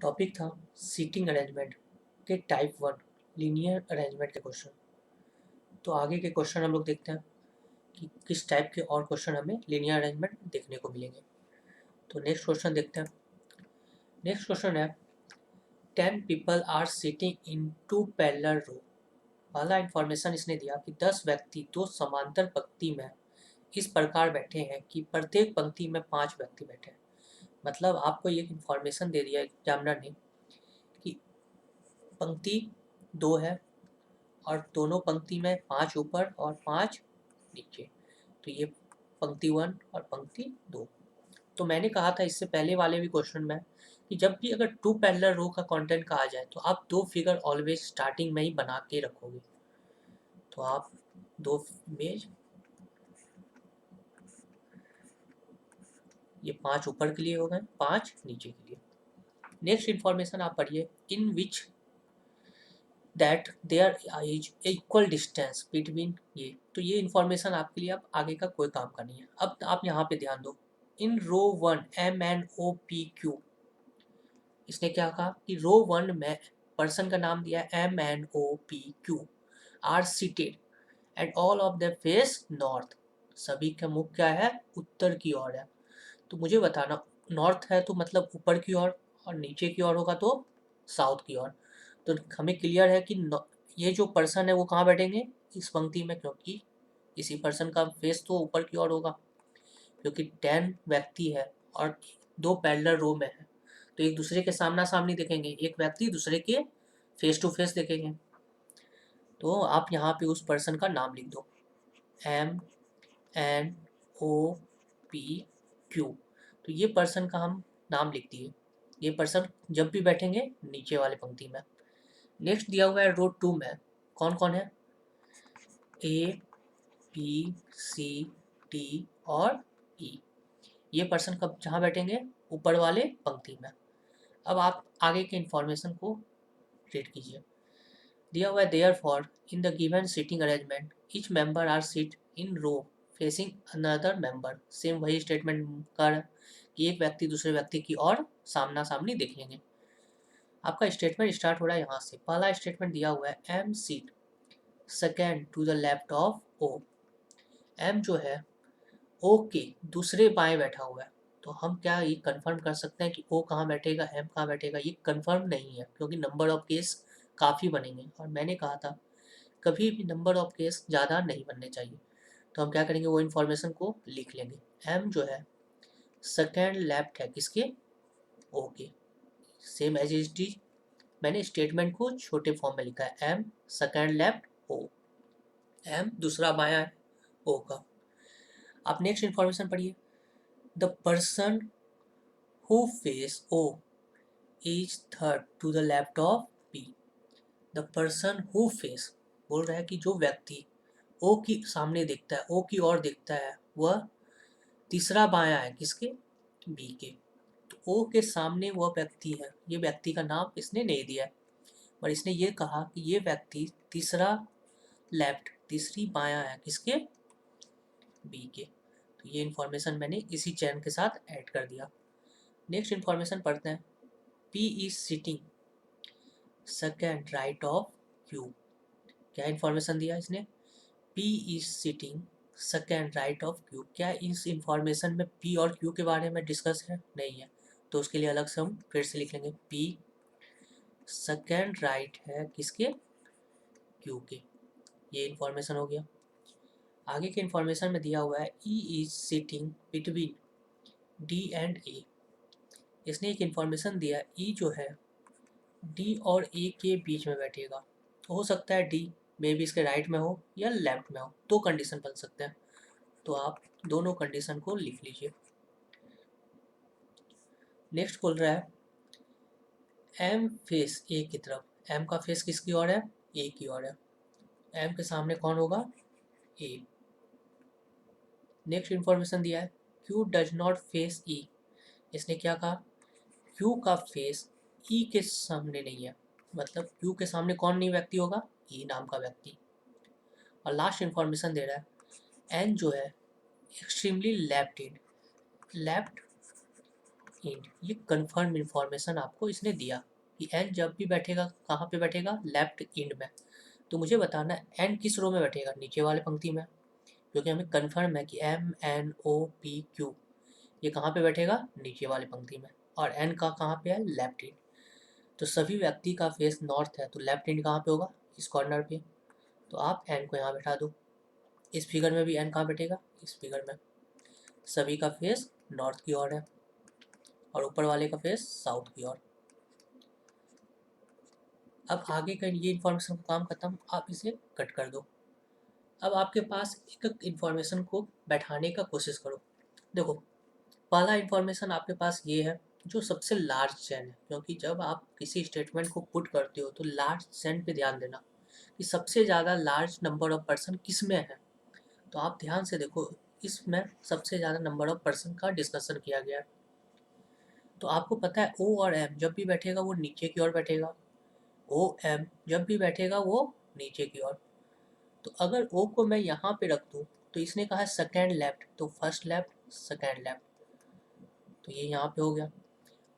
Topic था seating arrangement के type one linear arrangement के क्वेश्चन। तो आगे के क्वेश्चन हम लोग देखते हैं कि किस टाइप के और क्वेश्चन हमें लीनियर अरेंजमेंट देखने को मिलेंगे। तो नेक्स्ट क्वेश्चन देखते हैं। नेक्स्ट क्वेश्चन है 10 people are sitting in two parallel row. पहला इंफॉर्मेशन इसने दिया कि 10 व्यक्ति दो समांतर पंक्ति में इस प्रकार बैठे हैं कि प्रत्येक पंक्ति में 5 व्यक्ति बैठे हैं। मतलब आपको ये इंफॉर्मेशन दे दिया एग्जामिनर ने कि पंक्ति दो है और दोनों पंक्ति में 5 ऊपर और 5 नीचे। तो ये पंक्ति वन और पंक्ति दो। तो मैंने कहा था इससे पहले वाले भी क्वेश्चन में कि जब भी अगर टू पैरेलल रो का कंटेंट कहा जाए तो आप दो फिगर ऑलवेज स्टार्टिंग में ही बना के रखोगे। तो आप दो इमेज, ये 5 ऊपर के लिए हो गए, 5 नीचे के लिए। नेक्स्ट इंफॉर्मेशन आप पढ़िए in which that there is equal distance between ये। तो ये इन्फॉर्मेशन आपके लिए अब आगे का कोई काम का नहीं है। अब आप यहाँ पे ध्यान दो, इन रो वन MNOPQ। इसने क्या कहा कि रो वन में पर्सन का नाम दिया MNOPQ are seated and all of the face north. सभी का मुख क्या है, उत्तर की ओर है। तो मुझे बताना नॉर्थ है तो मतलब ऊपर की ओर, और नीचे की ओर होगा तो साउथ की ओर। तो हमें क्लियर है कि ये जो पर्सन है वो कहाँ बैठेंगे, इस पंक्ति में, क्योंकि इसी पर्सन का फेस तो ऊपर की ओर होगा। क्योंकि 10 व्यक्ति है और दो पैरेलल रो में है तो एक दूसरे के सामना सामनी देखेंगे, एक व्यक्ति दूसरे के फेस टू फेस देखेंगे। तो आप यहाँ पे उस पर्सन का नाम लिख दो, MNOPQ। तो ये पर्सन का हम नाम लिख दिए। ये पर्सन जब भी बैठेंगे नीचे वाले पंक्ति में। नेक्स्ट दिया हुआ है रो टू में कौन कौन है, ABCD और E। ये पर्सन कब जहाँ बैठेंगे, ऊपर वाले पंक्ति में। अब आप आगे के इंफॉर्मेशन को रीड कीजिए। दिया हुआ है therefore in the given seating arrangement each member are seat in row facing another member. Same वही स्टेटमेंट कर कि एक व्यक्ति दूसरे व्यक्ति की ओर सामना सामनी देखेंगे। आपका स्टेटमेंट स्टार्ट हो रहा है यहाँ से। पहला स्टेटमेंट दिया हुआ है M seat second to the left of O. M जो है ओ के दूसरे बाएं बैठा हुआ है। तो हम क्या ये कंफर्म कर सकते हैं कि ओ कहाँ बैठेगा, एम कहाँ बैठेगा? ये कंफर्म नहीं है क्योंकि नंबर ऑफ केस काफ़ी बनेंगे और मैंने कहा था कभी भी नंबर ऑफ केस ज़्यादा नहीं बनने चाहिए। तो हम क्या करेंगे, वो इन्फॉर्मेशन को लिख लेंगे। एम जो है सेकेंड लेफ्ट है किसके, ओ के। सेम एज इज टी मैंने स्टेटमेंट को छोटे फॉर्म में लिखा है, M second left O. M दूसरा बायां है ओ का। आप नेक्स्ट इन्फॉर्मेशन पढ़िए। The person who face O is third to the left of P. The person who face बोल रहा है कि जो व्यक्ति ओ की सामने देखता है, ओ की ओर देखता है, वह तीसरा बायां है किसके, बी के। तो ओ के सामने वह व्यक्ति है, ये व्यक्ति का नाम इसने नहीं दिया है, पर इसने ये कहा कि ये व्यक्ति तीसरा लेफ्ट, तीसरी बायां है किसके, बी के। तो ये इन्फॉर्मेशन मैंने इसी चैन के साथ ऐड कर दिया। नेक्स्ट इन्फॉर्मेशन पढ़ते हैं। P is sitting second right of Q. क्या इन्फॉर्मेशन दिया इसने, P is sitting second right of Q. क्या इस इंफॉर्मेशन में पी और क्यू के बारे में डिस्कस है? नहीं है। तो उसके लिए अलग से हम फिर से लिख लेंगे, पी सेकेंड राइट है किसके, क्यू के। ये इन्फॉर्मेशन हो गया। आगे के इन्फॉर्मेशन में दिया हुआ है E is sitting between D and A. इसने एक इन्फॉर्मेशन दिया, ई जो है डी और ए के बीच में बैठेगा। हो सकता है डी मे भी इसके राइट में हो या लेफ्ट में हो, दो कंडीशन बन सकते हैं। तो आप दोनों कंडीशन को लिख लीजिए। नेक्स्ट बोल रहा है एम फेस ए की तरफ। एम का फेस किसकी ओर है, ए की ओर है। एम के सामने कौन होगा, ए। नेक्स्ट इन्फॉर्मेशन दिया है क्यू डज नॉट फेस ई। इसने क्या कहा, क्यू का फेस ई के सामने नहीं है। मतलब क्यू के सामने कौन नहीं व्यक्ति होगा, ई नाम का व्यक्ति। और लास्ट इन्फॉर्मेशन दे रहा है एन जो है extremely left in, left end. ये कन्फर्म इन्फॉर्मेशन आपको इसने दिया कि एन जब भी बैठेगा कहाँ पे बैठेगा, लेफ्ट इंड में। तो मुझे बताना है एन किस रो में बैठेगा, नीचे वाले पंक्ति में, क्योंकि हमें कन्फर्म है कि M N O P Q ये कहाँ पे बैठेगा, नीचे वाले पंक्ति में, और एन का कहाँ पे है, लेफ्ट इंड। तो सभी व्यक्ति का फेस नॉर्थ है, तो लेफ्ट इंड कहाँ पे होगा, इस कॉर्नर पे। तो आप एन को यहाँ बैठा दो। इस फिगर में भी एन कहाँ बैठेगा, इस फिगर में। सभी का फेस नॉर्थ की ओर है और ऊपर वाले का फेस साउथ की ओर। अब आगे का ये इन्फॉर्मेशन का काम खत्म, आप इसे कट कर दो। अब आपके पास एक इन्फॉर्मेशन को बैठाने का कोशिश करो। देखो, पहला इन्फॉर्मेशन आपके पास ये है जो सबसे लार्ज चेन है, क्योंकि जब आप किसी स्टेटमेंट को पुट करते हो तो लार्ज चेन पे ध्यान देना कि सबसे ज़्यादा लार्ज नंबर ऑफ पर्सन किस में है। तो आप ध्यान से देखो, इसमें सबसे ज़्यादा नंबर ऑफ पर्सन का डिस्कशन किया गया है। तो आपको पता है ओ और एम जब भी बैठेगा वो नीचे की ओर बैठेगा, ओ एम जब भी बैठेगा वो नीचे की ओर। तो अगर ओ को मैं यहाँ पे रख दूँ तो इसने कहा है सेकेंड लेफ्ट, तो फर्स्ट लेफ्ट सेकेंड लेफ्ट, तो ये यहाँ पे हो गया।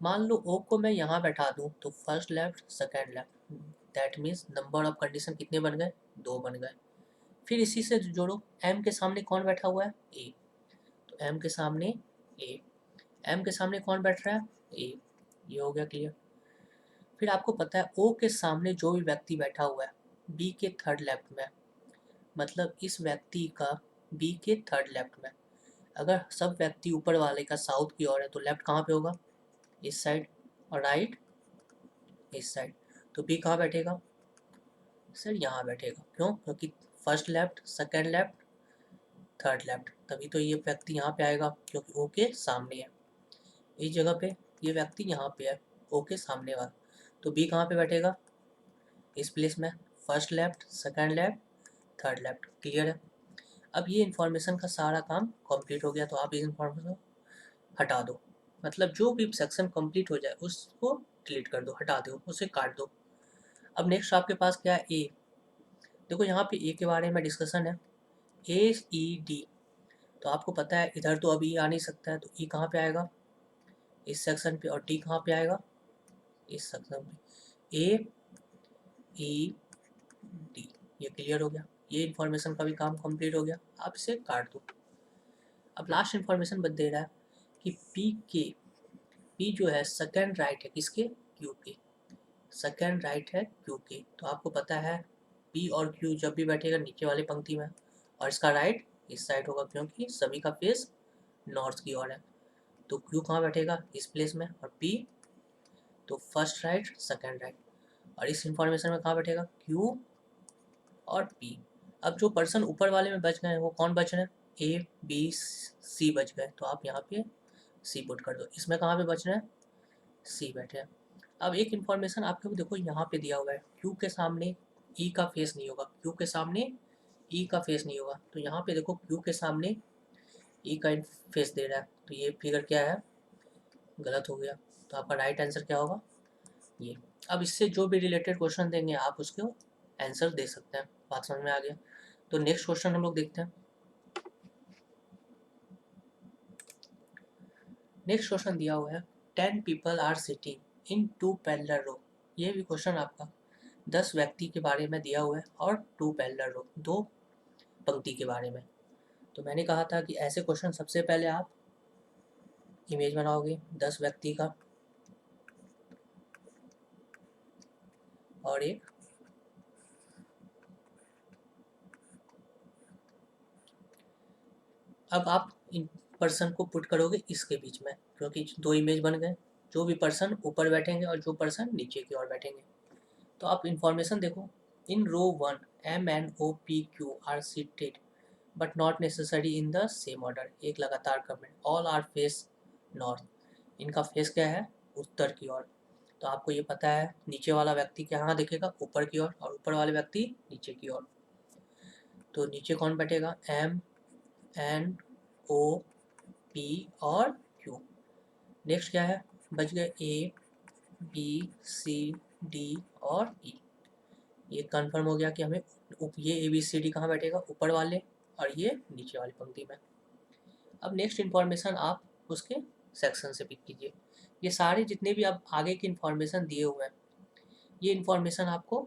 मान लो ओ को मैं यहाँ बैठा दूँ तो first left second left, that means number of condition कितने बन गए, 2 बन गए। फिर इसी से जोड़ो, एम के सामने कौन बैठा हुआ है, ए, तो एम के सामने ए, एम के सामने कौन बैठ रहा है, ए, ये हो गया क्लियर। फिर आपको पता है ओ के सामने जो भी व्यक्ति बैठा हुआ है बी के थर्ड लेफ्ट में, मतलब इस व्यक्ति का बी के थर्ड लेफ्ट में। अगर सब व्यक्ति ऊपर वाले का साउथ की ओर है तो लेफ्ट कहाँ पे होगा, इस साइड, और राइट इस साइड। तो बी कहाँ बैठेगा, सर यहाँ बैठेगा। क्यों, क्योंकि first left second left third left, तभी तो ये व्यक्ति यहाँ पे आएगा क्योंकि ओ के सामने है। इस जगह पे ये व्यक्ति यहाँ पे है, ओ के सामने वाला, तो बी कहाँ पे बैठेगा, इस प्लेस में, first left second left third left. Clear है। अब ये इन्फॉर्मेशन का सारा काम कंप्लीट हो गया, तो आप इस इन्फॉर्मेशन हटा दो, मतलब जो भी सेक्शन कंप्लीट हो जाए उसको डिलीट कर दो, हटा दो, उसे काट दो। अब नेक्स्ट आपके पास क्या है, ए। देखो यहाँ पे ए के बारे में डिस्कशन है, ए ई डी। तो आपको पता है इधर तो अभी आ नहीं सकता है, तो ई कहाँ पे आएगा, इस सेक्शन पे, और डी कहाँ पे आएगा, इस सेक्शन पे। ए ई डी, ये क्लियर हो गया। ये इन्फॉर्मेशन का भी काम कंप्लीट हो गया, आप इसे काट दो। अब लास्ट इन्फॉर्मेशन बता दे रहा है कि पी जो है सेकेंड राइट है किसके, क्यू के, सेकेंड राइट है क्यू के। तो आपको पता है पी और क्यू जब भी बैठेगा नीचे वाली पंक्ति में, और इसका राइट इस साइड होगा क्योंकि सभी का फेस नॉर्थ की ओर है। तो क्यू कहाँ बैठेगा, इस प्लेस में, और पी तो फर्स्ट राइट सेकेंड राइट, और इस इंफॉर्मेशन में कहाँ बैठेगा, क्यू और पी। अब जो पर्सन ऊपर वाले में बच गए वो कौन बच रहे हैं, ए बी सी बच गए, तो आप यहाँ पे सी पुट कर दो। इसमें कहाँ पे बच रहे हैं, सी बैठे हैं। अब एक इन्फॉर्मेशन आपको देखो यहाँ पे दिया हुआ है, क्यू के सामने ई का फेस नहीं होगा, क्यू के सामने ई का फेस नहीं होगा। तो यहाँ पे देखो क्यू के सामने ई का फेस दे रहा है, तो ये फिगर क्या है, गलत हो गया। तो आपका राइट आंसर क्या होगा, ये। अब इससे जो भी रिलेटेड क्वेश्चन देंगे आप उसको आंसर दे सकते हैं। बात समझ में आ गया। तो नेक्स्ट क्वेश्चन हम लोग देखते हैं। नेक्स्ट क्वेश्चन दिया हुआ है 10 people are sitting in 2 parallel row. ये भी क्वेश्चन आपका 10 व्यक्ति के बारे में दिया हुआ है और 2 पैरेलल रो, 2 पंक्ति के बारे में। तो मैंने कहा था कि ऐसे क्वेश्चन सबसे पहले आप इमेज बनाओगे 10 व्यक्ति का और एक अब आप इन पर्सन को पुट करोगे इसके बीच में, क्योंकि 2 इमेज बन गए, जो भी पर्सन ऊपर बैठेंगे और जो पर्सन नीचे की ओर बैठेंगे। तो आप इंफॉर्मेशन देखो, in row 1 M N O P Q are seated but not necessary in the same order, एक लगातार क्रम में, ऑल आर फेस नॉर्थ, इनका फेस क्या है, उत्तर की ओर। तो आपको ये पता है नीचे वाला व्यक्ति कहाँ दिखेगा, ऊपर की ओर, और ऊपर वाले व्यक्ति नीचे की ओर। तो नीचे कौन बैठेगा, एम एन ओ पी और क्यू। नेक्स्ट क्या है, बच गए ए बी सी डी और ई। ये कंफर्म हो गया कि हमें ये ए बी सी डी कहाँ बैठेगा, ऊपर वाले, और ये नीचे वाली पंक्ति में। अब नेक्स्ट इन्फॉर्मेशन आप उसके सेक्शन से पिक कीजिए। ये सारे जितने भी आप आगे की इन्फॉर्मेशन दिए हुए हैं, ये इन्फॉर्मेशन आपको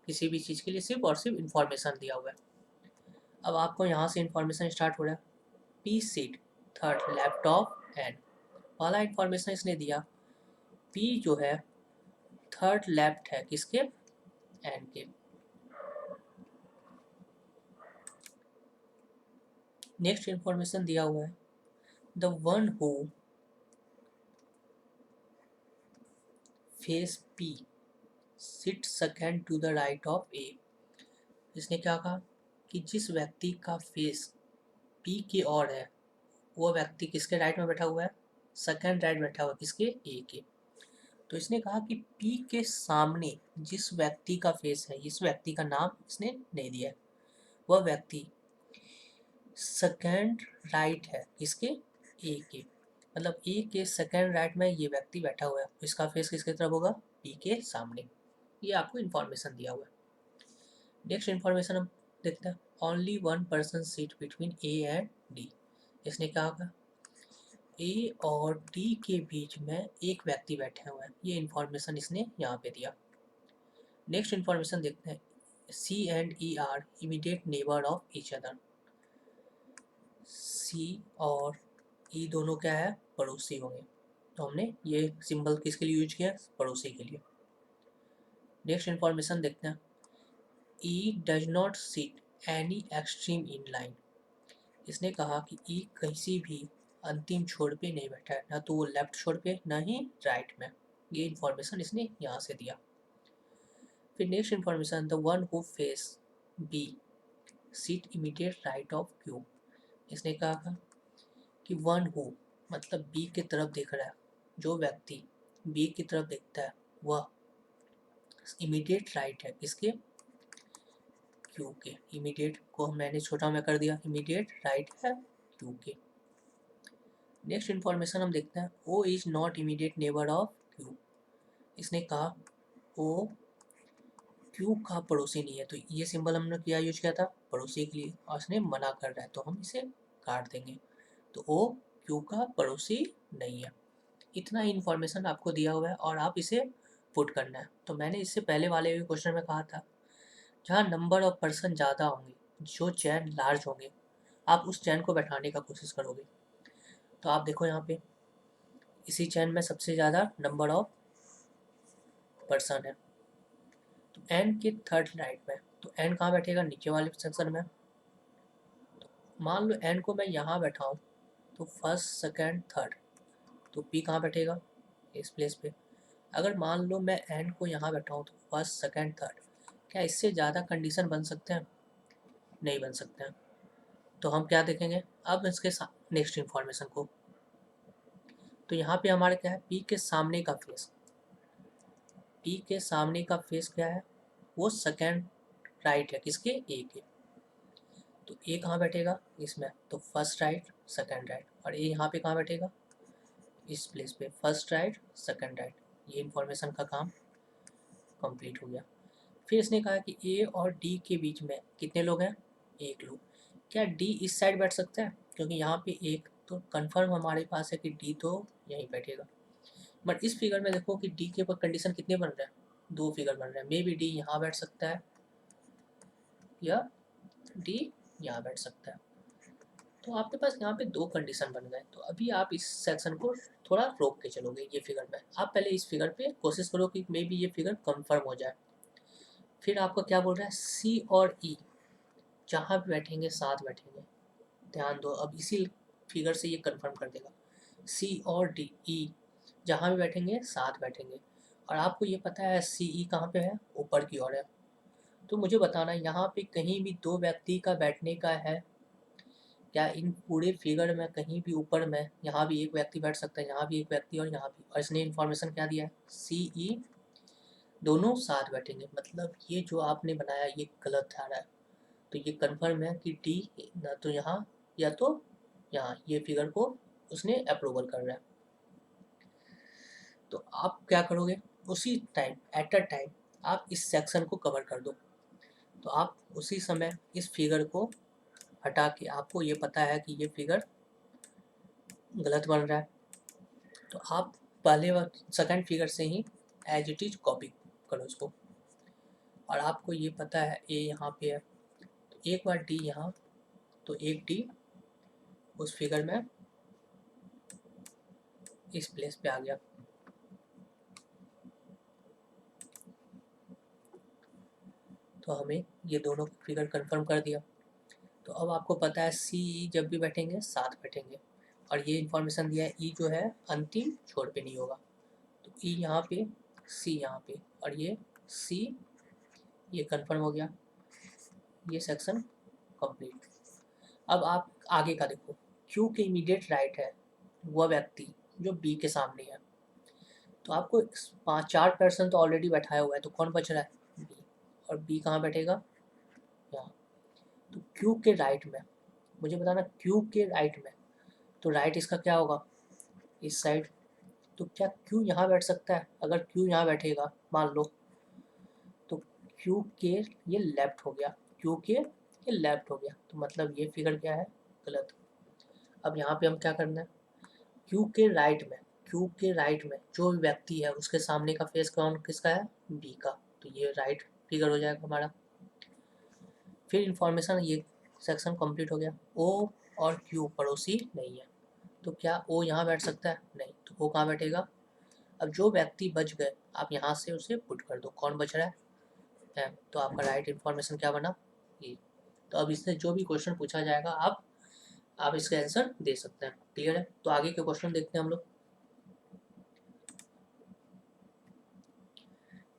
किसी भी चीज़ के लिए सिर्फ और सिर्फ इन्फॉर्मेशन दिया हुआ है। अब आपको यहाँ से इन्फॉर्मेशन स्टार्ट हो रहा है। P seat, third left of, N, पहला इन्फॉर्मेशन इसने दिया, पी जो है थर्ड लेफ्ट है किसके, एन के। नेक्स्ट इन्फॉर्मेशन दिया हुआ है, the one who face P sit second to the right of A. इसने क्या कहा कि जिस व्यक्ति का फेस पी की ओर है, वो व्यक्ति किसके राइट में बैठा हुआ है, सेकेंड राइट बैठा हुआ है किसके, ए के। तो इसने कहा कि पी के सामने जिस व्यक्ति का फेस है, इस व्यक्ति का नाम इसने नहीं दिया है, वह व्यक्ति सेकेंड राइट है किसके, ए के। मतलब ए के सेकेंड राइट में ये व्यक्ति बैठा हुआ है, इसका फेस किसकी तरफ होगा, पी के सामने। ये आपको इन्फॉर्मेशन दिया हुआ है। नेक्स्ट इन्फॉर्मेशन हम देखते हैं, only one person seat between A and D. इसने क्या कहा, ए और डी के बीच में एक व्यक्ति बैठे हुए हैं, ये इन्फॉर्मेशन इसने यहाँ पे दिया। नेक्स्ट इन्फॉर्मेशन देखते हैं, C and E are immediate neighbour of each other. C और ई दोनों क्या है, पड़ोसी होंगे। तो हमने ये सिंबल किसके लिए यूज किया, पड़ोसी के लिए। नेक्स्ट इन्फॉर्मेशन देखते हैं, E does not sit any extreme in line. इसने कहा कि ई किसी भी अंतिम छोर पे नहीं बैठा है, ना तो वो लेफ्ट छोर पे ना ही राइट में। ये इन्फॉर्मेशन इसने यहाँ से दिया। फिर next information, the one who face B seat immediate right of Q. इसने कहा कि वन हु मतलब बी की तरफ देख रहा है, जो व्यक्ति बी की तरफ देखता है वह इमीडिएट राइट है किसके, क्यू के। इमीडिएट को मैंने छोटा में कर दिया, इमीडिएट राइट है क्यू के। नेक्स्ट इन्फॉर्मेशन हम देखते हैं, O is not immediate neighbour of Q. इसने कहा ओ क्यू का पड़ोसी नहीं है, तो ये सिंबल हमने क्या यूज किया था, पड़ोसी के लिए, और इसने मना कर रहा है तो हम इसे काट देंगे। तो ओ क्यू का पड़ोसी नहीं है। इतना ही इन्फॉर्मेशन आपको दिया हुआ है और आप इसे पुट करना है। तो मैंने इससे पहले वाले भी क्वेश्चन में कहा था, जहाँ नंबर ऑफ पर्सन ज़्यादा होंगे, जो चैन लार्ज होंगे, आप उस चैन को बैठाने का कोशिश करोगे। तो आप देखो यहाँ पे इसी चैन में सबसे ज़्यादा नंबर ऑफ पर्सन है, तो एन के थर्ड राइट में, तो एन कहाँ बैठेगा, नीचे वाले सेक्शन में। तो मान लो एन को मैं यहाँ बैठाऊँ तो फर्स्ट सेकेंड थर्ड, तो पी कहाँ बैठेगा, इस प्लेस पे। अगर मान लो मैं एन को यहाँ बैठाऊँ तो फर्स्ट सेकेंड थर्ड, क्या इससे ज़्यादा कंडीशन बन सकते हैं, नहीं बन सकते हैं। तो हम क्या देखेंगे अब इसके नेक्स्ट इन्फॉर्मेशन को। तो यहाँ पे हमारे क्या है, पी के सामने का फेस, पी के सामने का फेस क्या है, वो सेकेंड राइट है किसके, ए के। तो ए कहाँ बैठेगा, इसमें, तो फर्स्ट राइट सेकेंड राइट, और ए यहाँ पे कहाँ बैठेगा, इस प्लेस पे, फर्स्ट राइट सेकेंड राइट। ये इन्फॉर्मेशन का काम कंप्लीट हो गया। फिर इसने कहा कि ए और डी के बीच में कितने लोग हैं, एक लोग। क्या डी इस साइड बैठ सकता है, क्योंकि यहाँ पे एक, तो कंफर्म हमारे पास है कि डी तो यहीं बैठेगा। बट इस फिगर में देखो कि डी के ऊपर कंडीशन कितने बन रहे हैं, दो फिगर बन रहे हैं। मे बी डी यहाँ बैठ सकता है या डी यहाँ बैठ सकता है। तो आपके पास यहाँ पे दो कंडीशन बन गए। तो अभी आप इस सेक्शन को थोड़ा रोक के चलोगे, ये फिगर में आप पहले इस फिगर पे कोशिश करो कि मे बी ये फिगर कंफर्म हो जाए। फिर आपको क्या बोल रहा है, सी और ई जहाँ भी बैठेंगे साथ बैठेंगे। ध्यान दो, अब इसी फिगर से ये कंफर्म कर देगा, सी और डी ई जहाँ भी बैठेंगे साथ बैठेंगे। और आपको ये पता है सी ई कहाँ पे है, ऊपर की ओर है। तो मुझे बताना यहाँ पे कहीं भी दो व्यक्ति का बैठने का है क्या, इन पूरे फिगर में कहीं भी ऊपर में, यहाँ भी एक व्यक्ति बैठ सकता है, यहाँ भी एक व्यक्ति और यहाँ भी। और इसने इन्फॉर्मेशन क्या दिया है, सी ई दोनों साथ बैठेंगे। मतलब ये जो आपने बनाया ये गलत आ रहा है। तो ये कंफर्म है कि डी ना तो यहाँ या तो यहाँ, ये फिगर को उसने अप्रूवल कर रहा है। तो आप क्या करोगे, उसी टाइम एट अ टाइम आप इस सेक्शन को कवर कर दो। तो आप उसी समय इस फिगर को हटा के, आपको ये पता है कि ये फिगर गलत बन रहा है, तो आप पहले सेकंड फिगर से ही एज इट इज कॉपी करो इसको। और आपको ये पता है ए यहाँ पे है, तो एक बार डी यहाँ, तो एक डी उस फिगर में इस प्लेस पे आ गया। तो हमें ये दोनों फिगर कंफर्म कर दिया। तो अब आपको पता है सी ई जब भी बैठेंगे साथ बैठेंगे, और ये इन्फॉर्मेशन दिया है ई जो है अंतिम छोर पे नहीं होगा। तो ई यहाँ पे, सी यहाँ पे, और ये सी, ये कंफर्म हो गया, ये सेक्शन कंप्लीट। अब आप आगे का देखो, क्यू के इमीडिएट राइट है वह व्यक्ति जो बी के सामने है। तो आपको 4 पर्सन तो ऑलरेडी बैठाया हुआ है, तो कौन बच रहा है, बी। और बी कहाँ बैठेगा, यहाँ। तो क्यू के राइट में, मुझे बताना क्यू के राइट में, तो राइट इसका क्या होगा, इस साइड। तो क्या क्यू यहाँ बैठ सकता है, अगर क्यू यहाँ बैठेगा मान लो, तो क्यू के ये लेफ्ट हो गया, क्यू के ये लेफ्ट हो गया, तो मतलब ये फिगर क्या है, गलत। अब यहाँ पे हम क्या करना है, क्यू के राइट में, क्यू के राइट में जो व्यक्ति है उसके सामने का फेस कौन किसका है, बी का, तो ये राइट फिगर हो जाएगा हमारा। फिर इंफॉर्मेशन ये सेक्शन कंप्लीट हो गया। ओ और क्यू पड़ोसी नहीं है, तो क्या ओ यहाँ बैठ सकता है, नहीं, तो ओ कहाँ बैठेगा। अब जो व्यक्ति बच गए आप यहाँ से उसे पुट कर दो, कौन बच रहा है, एम। तो आपका राइट इन्फॉर्मेशन क्या बना, ये। तो अब इससे जो भी क्वेश्चन पूछा जाएगा आप इसका आंसर दे सकते हैं। क्लियर है, तो आगे के क्वेश्चन देखते हैं हम लोग।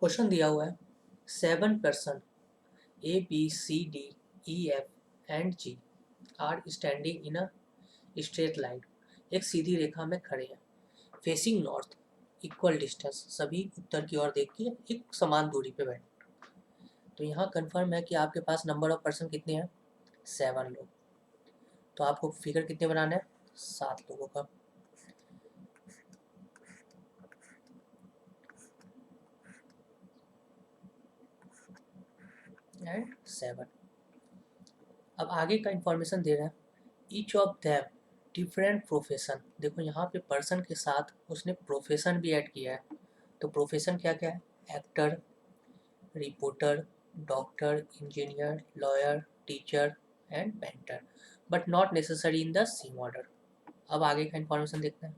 क्वेश्चन दिया हुआ है 7 person A B C D E F and G are standing in a straight line, एक सीधी रेखा में खड़े हैं, फेसिंग नॉर्थ, इक्वल डिस्टेंस, सभी उत्तर की ओर देख के एक समान दूरी पे बैठे। तो यहाँ कंफर्म है कि आपके पास नंबर ऑफ पर्सन कितने हैं, 7 लोग। तो आपको फिगर कितने बनाना है, 7 लोगों का। एंड 7। अब आगे का इंफॉर्मेशन दे रहा है, each of them different profession. देखो यहाँ पे पर्सन के साथ उसने प्रोफेशन भी ऐड किया है। तो प्रोफेशन क्या क्या है, actor, reporter, doctor, engineer, lawyer, teacher and painter, but not necessary in the same order. अब आगे का इंफॉर्मेशन देखते हैं।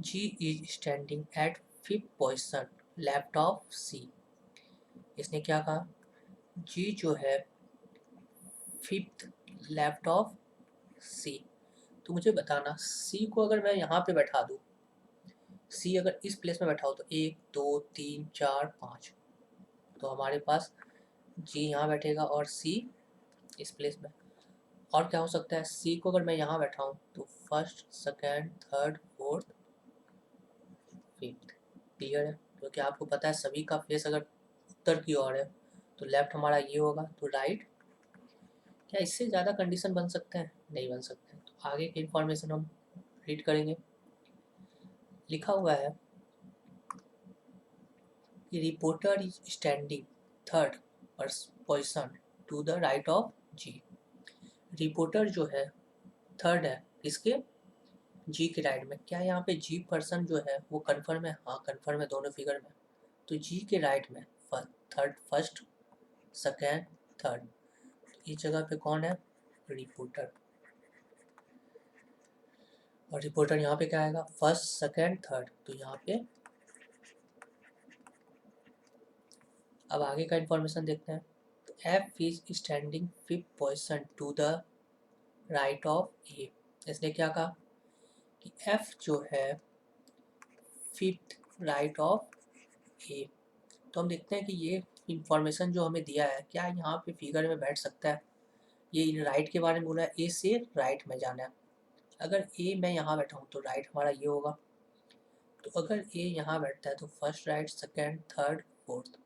G is standing at 5th position left of C. इसने क्या कहा, जी जो है 5th लेफ्ट ऑफ सी। तो मुझे बताना सी को अगर मैं यहाँ पे बैठा दूँ, सी अगर इस प्लेस में बैठा हो, तो 1 2 3 4 5, तो हमारे पास जी यहाँ बैठेगा और सी इस प्लेस में। और क्या हो सकता है, सी को अगर मैं यहाँ बैठा हूँ तो first, second, third, fourth, fifth. Clear है, क्योंकि आपको पता है सभी का फेस अगर उत्तर की ओर है तो लेफ्ट हमारा ये होगा, तो राइट। क्या इससे ज़्यादा कंडीशन बन सकते हैं, नहीं बन सकते हैं। तो आगे की इंफॉर्मेशन हम रीड करेंगे। लिखा हुआ है कि reporter is standing 3rd position to the right of G. Reporter जो है 3rd है किसके, जी के राइट में। क्या यहाँ पे जी पर्सन जो है वो कन्फर्म है, हाँ कन्फर्म है दोनों फिगर में। तो जी के राइट में फर्स्ट, सेकेंड, थर्ड, इस जगह पे कौन है, रिपोर्टर। और रिपोर्टर यहाँ पे क्या आएगा, फर्स्ट, सेकेंड, थर्ड, तो यहाँ पे। अब आगे का इंफॉर्मेशन देखते हैं। तो F is standing 5th position to the right of A. इसने क्या कहा कि एफ जो है 5th राइट ऑफ ए। तो हम देखते हैं कि ये इंफॉर्मेशन जो हमें दिया है, क्या यहाँ पे फिगर में बैठ सकता है। ये राइट के बारे में बोला है, ए से राइट में जाना है। अगर ए मैं यहाँ बैठा हूँ तो राइट हमारा ये होगा। तो अगर ए यहाँ बैठता है तो first right, second, third, fourth,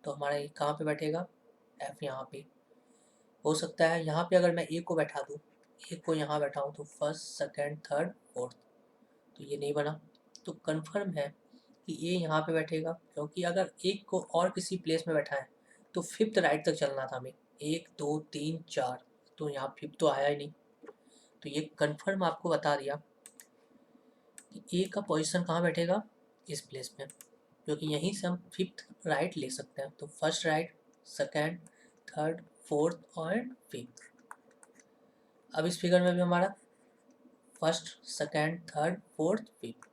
तो हमारा ए कहाँ पे बैठेगा, एफ यहाँ पे। हो सकता है यहाँ पे अगर मैं ए को बैठा दूँ, ए को यहाँ बैठा हूँ तो फर्स्ट, सेकेंड, थर्ड, फोर्थ, तो ये नहीं बना। तो कन्फर्म है कि ए यहाँ पे बैठेगा, क्योंकि अगर एक को और किसी प्लेस में बैठा है तो 5th राइट तक चलना था हमें, 1 2 3 4, तो यहाँ 5th तो आया ही नहीं। तो ये कन्फर्म आपको बता दिया कि ए का पोजीशन कहाँ बैठेगा, इस प्लेस में, क्योंकि यहीं से हम फिफ्थ राइट ले सकते हैं। तो first right, second, third, fourth और फिफ्थ। अब इस फिगर में भी हमारा first, second, third, fourth, fifth,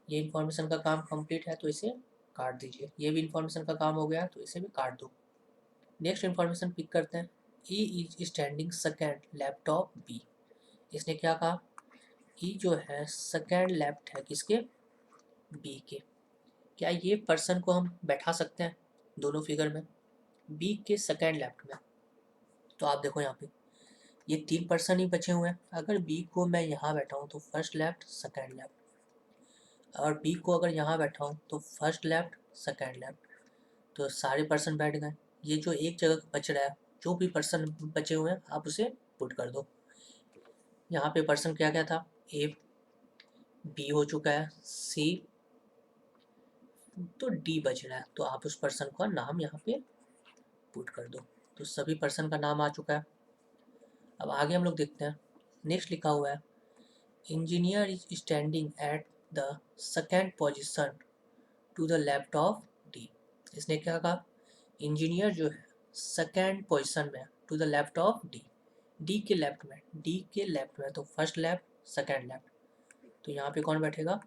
ये इंफॉर्मेशन का काम कंप्लीट है, तो इसे काट दीजिए। ये भी इंफॉर्मेशन का काम हो गया, तो इसे भी काट दो। नेक्स्ट इंफॉर्मेशन पिक करते हैं। E is standing second left of B. इसने क्या कहा, ई जो है सेकेंड लेफ्ट है किसके, बी के। क्या ये पर्सन को हम बैठा सकते हैं दोनों फिगर में, बी के सेकेंड लेफ्ट में? तो आप देखो यहाँ पे ये 3 पर्सन ही बचे हुए हैं। अगर बी को मैं यहाँ बैठा हूँ तो फर्स्ट लेफ्ट, सेकेंड लेफ्ट, और बी को अगर यहाँ बैठा हूँ तो फर्स्ट लेफ्ट, सेकेंड लेफ्ट, तो सारे पर्सन बैठ गए। ये जो एक जगह बच रहा है, जो भी पर्सन बचे हुए हैं आप उसे पुट कर दो। यहाँ पे पर्सन क्या क्या था, ए, बी हो चुका है, सी, तो डी बच रहा है, तो आप उस पर्सन का नाम यहाँ पे पुट कर दो। तो सभी पर्सन का नाम आ चुका है। अब आगे हम लोग देखते हैं। नेक्स्ट लिखा हुआ है engineer is standing at the second position to the left of D. इसने क्या कहा, इंजीनियर जो है सेकेंड पोजिशन में to the left of D, D के लेफ्ट में, डी के लेफ्ट में, तो फर्स्ट लेफ्ट, सेकेंड लेफ्ट, तो यहाँ पे कौन बैठेगा,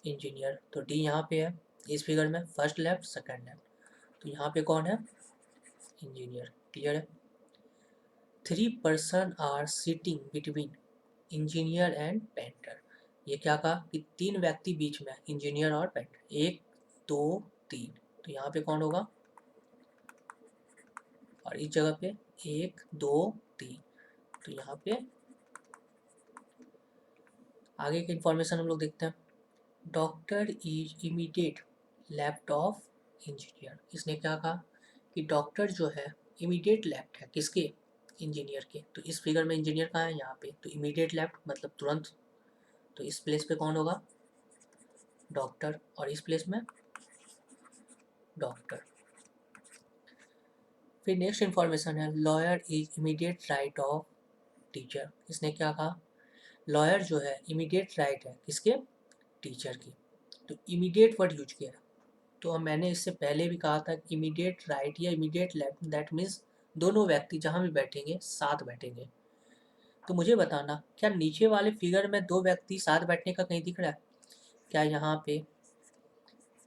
इंजीनियर। तो डी यहाँ पे है इस फिगर में, फर्स्ट लेफ्ट, सेकेंड लेफ्ट, तो यहाँ पे कौन है, इंजीनियर। क्लियर है। 3 person are sitting between engineer and painter. ये क्या कहा कि 3 व्यक्ति बीच में, इंजीनियर और पेंटर, 1 2 3, तो यहाँ पे कौन होगा, और इस जगह पे 1 2 3, तो यहाँ पे आगे की इंफॉर्मेशन हम लोग देखते हैं। Doctor is immediate left of engineer. इसने क्या कहा कि डॉक्टर जो है इमीडिएट लेफ्ट है किसके, इंजीनियर के। तो इस फिगर में इंजीनियर कहाँ है, यहाँ पे, तो इमीडिएट लेफ्ट मतलब तुरंत, तो इस प्लेस पे कौन होगा, डॉक्टर, और इस प्लेस में डॉक्टर। फिर नेक्स्ट इंफॉर्मेशन है lawyer is immediate right of teacher. इसने क्या कहा, लॉयर जो है इमीडिएट राइट है किसके, टीचर की। तो इमीडिएट वर्ड यूज किया है, तो मैंने इससे पहले भी कहा था इमीडिएट राइट या इमीडिएट लेफ्ट, दैट मीन्स दोनों व्यक्ति जहाँ भी बैठेंगे साथ बैठेंगे। तो मुझे बताना, क्या नीचे वाले फिगर में 2 व्यक्ति साथ बैठने का कहीं दिख रहा है, क्या यहाँ पे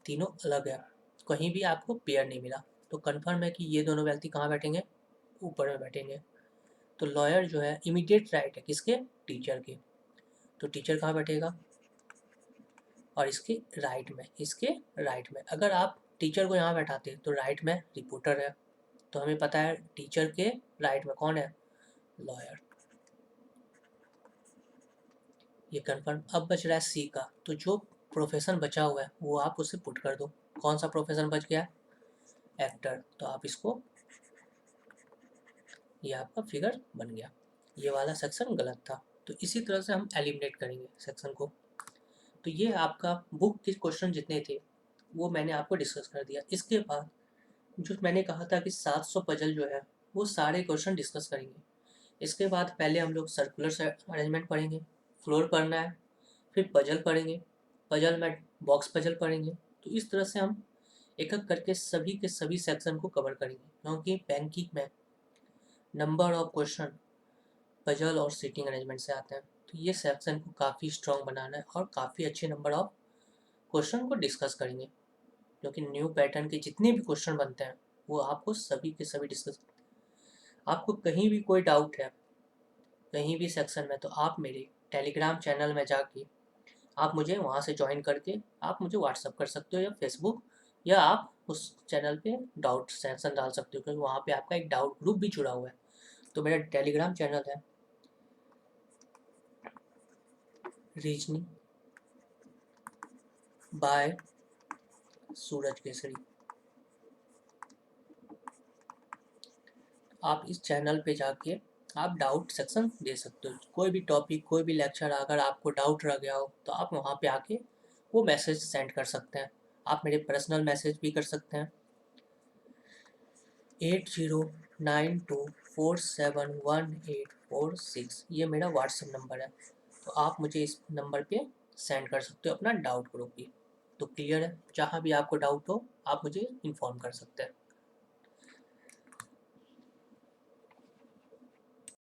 तीनों अलग है, कहीं भी आपको पेयर नहीं मिला, तो कन्फर्म है कि ये दोनों व्यक्ति कहाँ बैठेंगे, ऊपर में बैठेंगे। तो लॉयर जो है इमीडिएट राइट है किसके, टीचर के, तो टीचर कहाँ बैठेगा, और इसके राइट में, इसके राइट में। अगर आप टीचर को यहाँ बैठाते तो राइट में रिपोर्टर है, तो हमें पता है टीचर के राइट में कौन है, लॉयर। ये कन्फर्म। अब बच रहा है सी का, तो जो प्रोफेशन बचा हुआ है वो आप उसे पुट कर दो। कौन सा प्रोफेशन बच गया, एक्टर, तो आप इसको, ये आपका फिगर बन गया। ये वाला सेक्शन गलत था, तो इसी तरह से हम एलिमिनेट करेंगे सेक्शन को। तो ये आपका बुक के क्वेश्चन जितने थे वो मैंने आपको डिस्कस कर दिया। इसके बाद जो मैंने कहा था कि 700 पजल जो है वो सारे क्वेश्चन डिस्कस करेंगे। इसके बाद पहले हम लोग सर्कुलर अरेंजमेंट पढ़ेंगे, फ्लोर पढ़ना है, फिर पजल पढ़ेंगे, पजल में बॉक्स पजल पढ़ेंगे। तो इस तरह से हम एक एक करके सभी के सभी सेक्शन को कवर करेंगे, क्योंकि बैंकिंग में नंबर ऑफ क्वेश्चन पजल और सीटिंग अरेंजमेंट से आते हैं। तो ये सेक्शन को काफ़ी स्ट्रॉन्ग बनाना है और काफ़ी अच्छे नंबर ऑफ क्वेश्चन को डिस्कस करेंगे, क्योंकि न्यू पैटर्न के जितने भी क्वेश्चन बनते हैं वो आपको सभी के सभी डिस्कस। आपको कहीं भी कोई डाउट है कहीं भी सेक्शन में, तो आप मेरे टेलीग्राम चैनल में जाके आप मुझे वहाँ से ज्वाइन करके आप मुझे व्हाट्सअप कर सकते हो, या फेसबुक, या आप उस चैनल पे डाउट सेक्शन डाल सकते हो, क्योंकि वहाँ पे आपका एक डाउट ग्रुप भी जुड़ा हुआ है। तो मेरा टेलीग्राम चैनल है रीजनिंग बाय सूरज केसरी। आप इस चैनल पे जाके आप डाउट सेक्शन दे सकते हो। कोई भी टॉपिक, कोई भी लेक्चर अगर आपको डाउट रह गया हो तो आप वहाँ पे आके वो मैसेज सेंड कर सकते हैं। आप मेरे पर्सनल मैसेज भी कर सकते हैं 8092471846, ये मेरा व्हाट्सएप नंबर है। तो आप मुझे इस नंबर पे सेंड कर सकते हो अपना डाउट ग्रुप भी। तो क्लियर है, जहाँ भी आपको डाउट हो आप मुझे इन्फॉर्म कर सकते हैं।